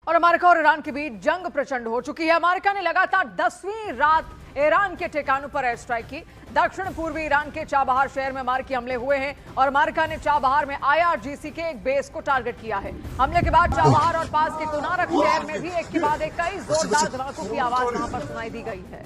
और अमेरिका और ईरान के बीच जंग प्रचंड हो चुकी है। अमेरिका ने लगातार 10वीं रात ईरान के ठिकानों पर एयर स्ट्राइक की। दक्षिण पूर्वी ईरान के चाबहार शहर में अमेरिकी हमले हुए हैं और अमेरिका ने चाबहार में IRGC के एक बेस को टारगेट किया है। हमले के बाद चाबहार और पास के कुनारक शहर में भी एक के बाद एक कई जोरदार धमाकों की आवाज वहां पर सुनाई दी गई है।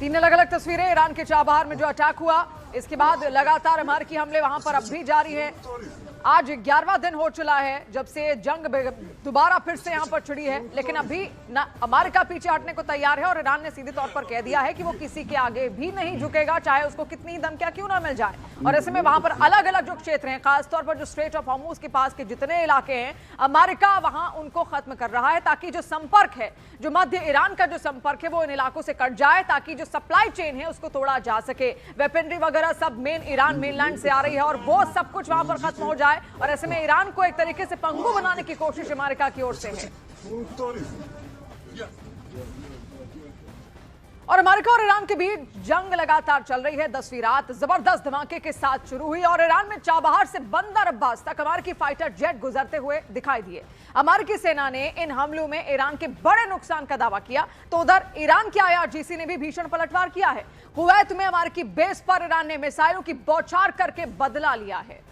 3 अलग-अलग तस्वीरें ईरान के चाबहार में जो अटैक हुआ, इसके बाद लगातार अमेरिकी हमले वहां पर अब भी जारी है। आज 11वां दिन हो चला है जब से जंग दोबारा फिर से यहां पर छिड़ी है, लेकिन अभी ना अमेरिका पीछे हटने को तैयार है और ईरान ने सीधे तौर पर कह दिया है कि वो किसी के आगे भी नहीं झुकेगा, चाहे उसको कितनी धमकियां क्यों ना मिल जाए। और ऐसे में वहां पर अलग अलग जो क्षेत्र हैं, खासतौर पर जो स्ट्रेट ऑफ हॉर्मुज के पास के जितने इलाके हैं, अमेरिका वहां उनको खत्म कर रहा है ताकि जो संपर्क है, जो मध्य ईरान का जो संपर्क है, वो इन इलाकों से कट जाए ताकि जो सप्लाई चेन है उसको तोड़ा जा सके। वेपनरी वगैरह सब ईरान मेनलैंड से आ रही है और वो सब कुछ वहां पर खत्म हो जाए। और ऐसे में ईरान को एक तरीके से पंगु बनाने की कोशिश अमेरिका की ओर से है। और अमेरिका और ईरान के बीच जंग लगातार चल रही है। 10वीं रात जबरदस्त धमाके के साथ शुरू हुई और ईरान में चाबहार से बंदर अब्बास तक अमेरिकी फाइटर जेट गुजरते हुए दिखाई दिए। अमेरिकी सेना ने इन हमलों में ईरान के बड़े नुकसान का दावा किया, तो उधर ईरान की IRGC ने भी भीषण पलटवार किया है। कुवैत में अमेरिकी बेस पर ईरान ने मिसाइलों की बौछार करके बदला लिया है।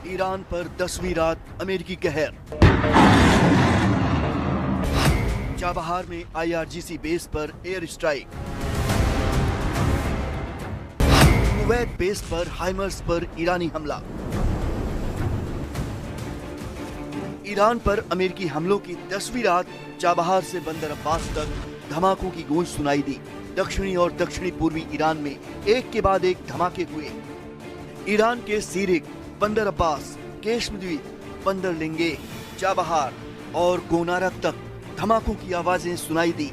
ईरान पर 10वीं रात अमेरिकी कहर। चाबहार में IRGC बेस पर एयर स्ट्राइक। कुवैत बेस पर हाइमर्स पर ईरानी हमला। ईरान पर अमेरिकी हमलों की 10वीं रात चाबहार से बंदर अब्बास तक धमाकों की गूंज सुनाई दी। दक्षिणी और दक्षिणी पूर्वी ईरान में एक के बाद एक धमाके हुए। ईरान के सीरिक, बंदर अब्बास, केश्म द्वीप, बंदर लिंगे, चाबहार और कोनारक तक धमाकों की आवाजें सुनाई दी।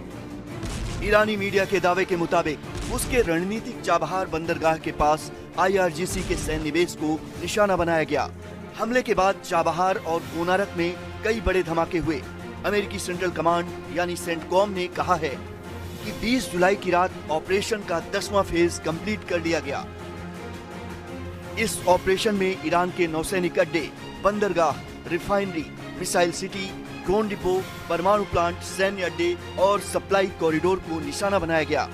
ईरानी मीडिया के दावे के मुताबिक उसके रणनीतिक चाबहार बंदरगाह के पास IRGC के सैन्य बेस को निशाना बनाया गया। हमले के बाद चाबहार और कोनारक में कई बड़े धमाके हुए। अमेरिकी सेंट्रल कमांड यानी सेंटकॉम ने कहा है कि 20 जुलाई की रात ऑपरेशन का 10वां फेज कंप्लीट कर लिया गया। इस ऑपरेशन में ईरान के नौसैनिक अड्डे, बंदरगाह, refinery, missile city, drone depot, परमाणु प्लांट, सैन्य अड्डे और सप्लाई कॉरिडोर को निशाना बनाया गया।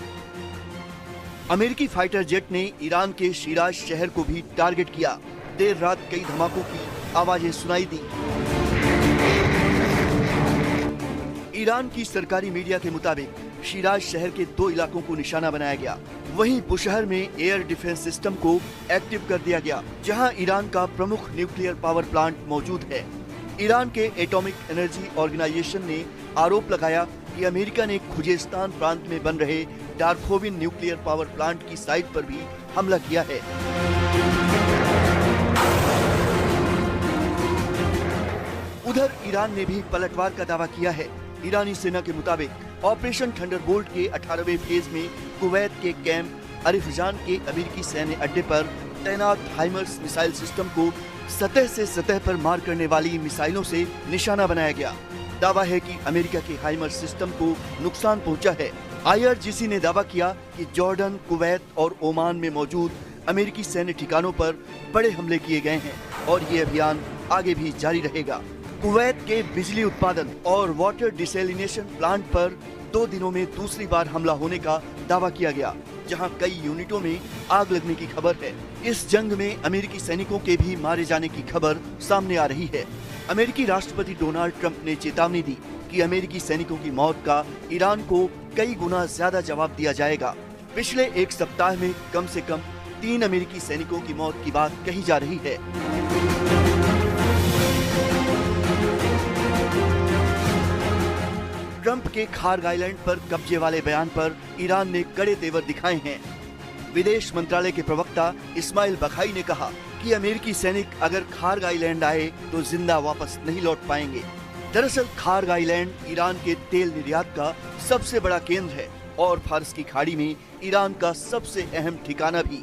अमेरिकी फाइटर जेट ने ईरान के शिराज शहर को भी टारगेट किया। देर रात कई धमाकों की आवाजें सुनाई दी। ईरान की सरकारी मीडिया के मुताबिक शिराज शहर के 2 इलाकों को निशाना बनाया गया। वहीं बुशहर में एयर डिफेंस सिस्टम को एक्टिव कर दिया गया, जहां ईरान का प्रमुख न्यूक्लियर पावर प्लांट मौजूद है। ईरान के एटॉमिक एनर्जी ऑर्गेनाइजेशन ने आरोप लगाया कि अमेरिका ने खुजेस्तान प्रांत में बन रहे डार्कोविन न्यूक्लियर पावर प्लांट की साइट पर भी हमला किया है। उधर ईरान ने भी पलटवार का दावा किया है। ईरानी सेना के मुताबिक ऑपरेशन थंडरबोल्ट के 18वें फेज में कुवैत के कैंप अरिफजान के अमेरिकी सैन्य अड्डे पर तैनात हाइमर्स मिसाइल सिस्टम को सतह से सतह पर मार करने वाली मिसाइलों से निशाना बनाया गया। दावा है कि अमेरिका के हाइमर्स सिस्टम को नुकसान पहुंचा है। IRGC ने दावा किया कि जॉर्डन, कुवैत और ओमान में मौजूद अमेरिकी सैन्य ठिकानों पर बड़े हमले किए गए हैं और ये अभियान आगे भी जारी रहेगा। कुवैत के बिजली उत्पादन और वाटर डिसैलिनेशन प्लांट पर 2 दिनों में दूसरी बार हमला होने का दावा किया गया, जहां कई यूनिटों में आग लगने की खबर है। इस जंग में अमेरिकी सैनिकों के भी मारे जाने की खबर सामने आ रही है। अमेरिकी राष्ट्रपति डोनाल्ड ट्रंप ने चेतावनी दी कि अमेरिकी सैनिकों की मौत का ईरान को कई गुना ज्यादा जवाब दिया जाएगा। पिछले 1 सप्ताह में कम से कम 3 अमेरिकी सैनिकों की मौत की बात कही जा रही है। ट्रंप के खार्ग आइलैंड पर कब्जे वाले बयान पर ईरान ने कड़े तेवर दिखाए हैं। विदेश मंत्रालय के प्रवक्ता इस्माइल बखाई ने कहा कि अमेरिकी सैनिक अगर खार्ग आइलैंड आए तो जिंदा वापस नहीं लौट पाएंगे। दरअसल खार्ग आइलैंड ईरान के तेल निर्यात का सबसे बड़ा केंद्र है और फारस की खाड़ी में ईरान का सबसे अहम ठिकाना भी।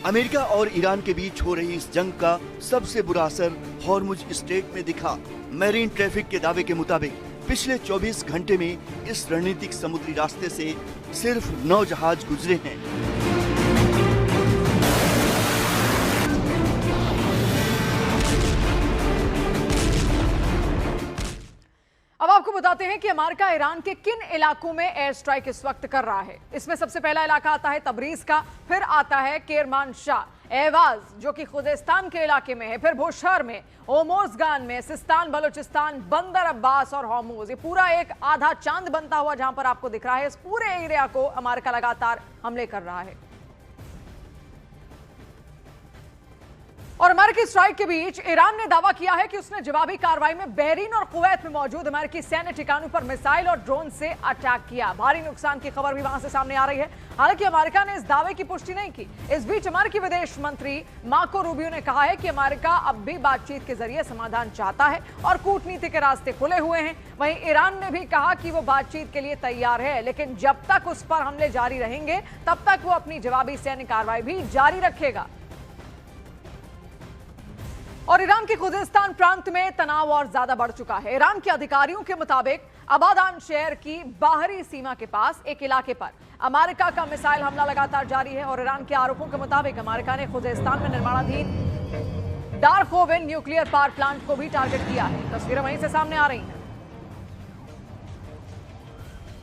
अमेरिका और ईरान के बीच हो रही इस जंग का सबसे बुरा असर हॉर्मुज स्ट्रेट में दिखा। मैरीन ट्रैफिक के दावे के मुताबिक पिछले 24 घंटे में इस रणनीतिक समुद्री रास्ते से सिर्फ 9 जहाज गुजरे हैं। अब आपको बताते हैं कि अमेरिका ईरान के किन इलाकों में एयर स्ट्राइक इस वक्त कर रहा है। इसमें सबसे पहला इलाका आता है तबरीज का, फिर आता है केरमानशाह, एवाज जो कि खुजेस्तान के इलाके में है, फिर बुशहर में, ओमोजगान में, सिस्तान बलोचिस्तान, बंदर अब्बास और हॉर्मुज। ये पूरा एक आधा चांद बनता हुआ जहां पर आपको दिख रहा है। इस पूरे एरिया को अमेरिका लगातार हमले कर रहा है। और अमेरिकी स्ट्राइक के बीच ईरान ने दावा किया है कि उसने जवाबी कार्रवाई में बहरीन और कुवैत में मौजूद अमेरिकी सैन्य ठिकानों पर मिसाइल और ड्रोन से अटैक किया। भारी नुकसान की खबर भी वहां से सामने आ रही है। हालांकि अमेरिका ने इस दावे की पुष्टि नहीं की। इस बीच अमेरिकी विदेश मंत्री मार्को रूबियो ने कहा है कि अमेरिका अब भी बातचीत के जरिए समाधान चाहता है और कूटनीति के रास्ते खुले हुए हैं। वहीं ईरान ने भी कहा कि वो बातचीत के लिए तैयार है, लेकिन जब तक उस पर हमले जारी रहेंगे तब तक वो अपनी जवाबी सैन्य कार्रवाई भी जारी रखेगा। और ईरान के खुजेस्तान प्रांत में तनाव और ज्यादा बढ़ चुका है। ईरान के अधिकारियों के मुताबिक अबादान शहर की बाहरी सीमा के पास एक इलाके पर अमेरिका का मिसाइल हमला लगातार जारी है। और ईरान के आरोपों के मुताबिक अमेरिका ने खुजेस्तान में निर्माणाधीन डार्कोविन न्यूक्लियर पावर प्लांट को भी टारगेट किया है। तस्वीरें वहीं से सामने आ रही हैं।